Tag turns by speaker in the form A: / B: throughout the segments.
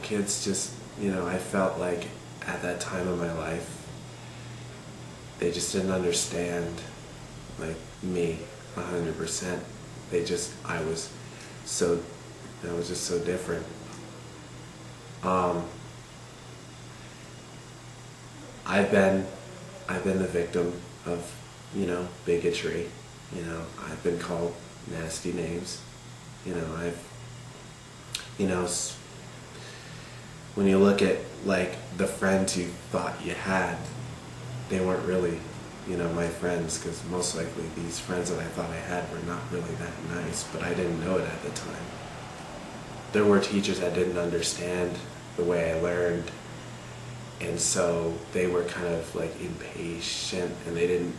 A: kids just, I felt like at that time of my life, they just didn't understand, like, me 100%. So, I was just so different. Um, I've been the victim of, bigotry. I've been called nasty names. You know, I've, you know, when you look at, like, the friends you thought you had, they weren't really, my friends, because most likely these friends that I thought I had were not really that nice, but I didn't know it at the time. There were teachers that didn't understand the way I learned, and so they were kind of like impatient, and they didn't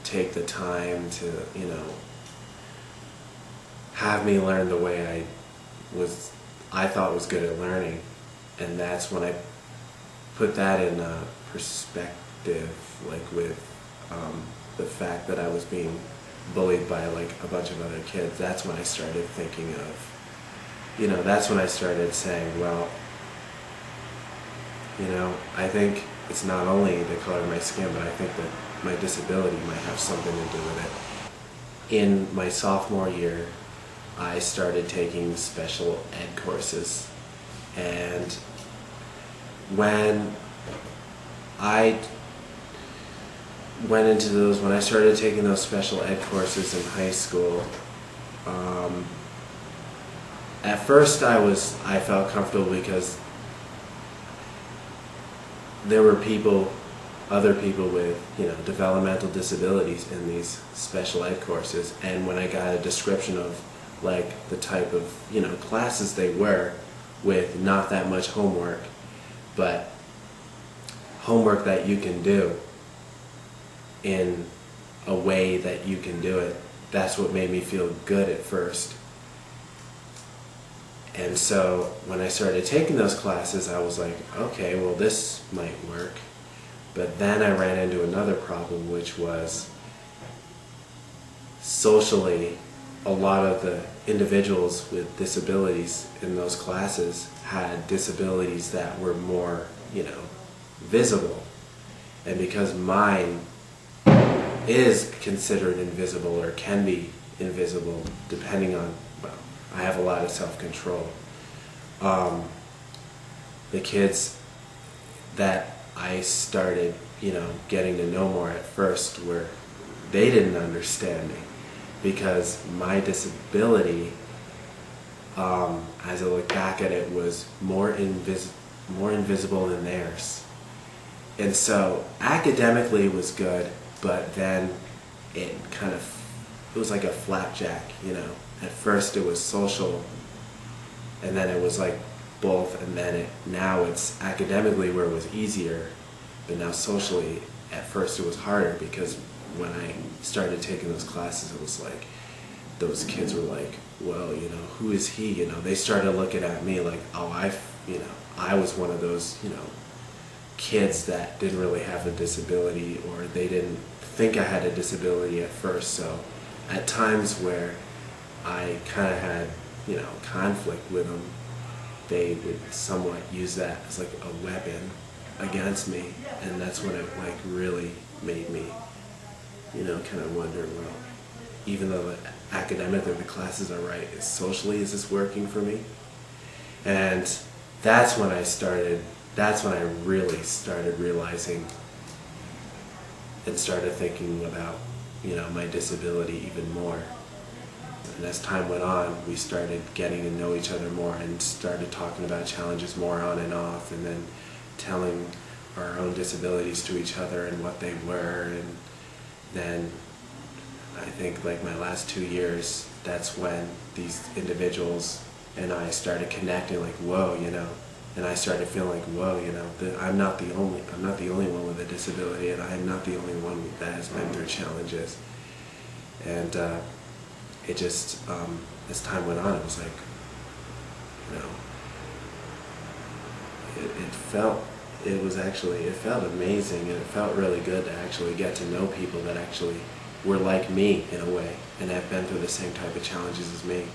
A: take the time to, have me learn the way I thought was good at learning. And that's when I put that in perspective, like with the fact that I was being bullied by like a bunch of other kids. That's when I started thinking of, that's when I started saying, well, I think it's not only the color of my skin, but I think that my disability might have something to do with it. In my sophomore year, I started taking special ed courses, and when I when I started taking those special ed courses in high school, at first I felt comfortable because there were other people with, developmental disabilities in these special ed courses, and when I got a description of like the type of, classes they were, with not that much homework, but homework that you can do in a way that you can do it, that's what made me feel good at first. And so when I started taking those classes, I was like, okay, well, this might work. But then I ran into another problem, which was socially, a lot of the individuals with disabilities in those classes had disabilities that were more, visible. And because mine is considered invisible, or can be invisible, depending on, well, I have a lot of self-control. The kids that I started, getting to know more at first they didn't understand me, because my disability, as I look back at it, was more invisible than theirs. And so academically it was good, but then it was like a flapjack, At first it was social, and then it was like both, and then now it's academically where it was easier, but now socially at first it was harder, because when I started taking those classes, it was like, those kids were like, well, who is he? They started looking at me like, oh, I was one of those, kids that didn't really have a disability, or they didn't think I had a disability at first. So at times where I kind of had, conflict with them, they would somewhat use that as like a weapon against me, and that's when it like really made me, kind of wonder, well, even though academically the classes are right, is this working for me? And that's when I really started realizing and started thinking about, my disability even more. And as time went on, we started getting to know each other more, and started talking about challenges more on and off, and then telling our own disabilities to each other and what they were. And then I think like my last 2 years, that's when these individuals and I started connecting, like, whoa, and I started feeling like, whoa, I'm not the only one with a disability, and I'm not the only one that has been through challenges. And it just, as time went on, it was like, it felt amazing, and it felt really good to actually get to know people that actually were like me in a way, and have been through the same type of challenges as me.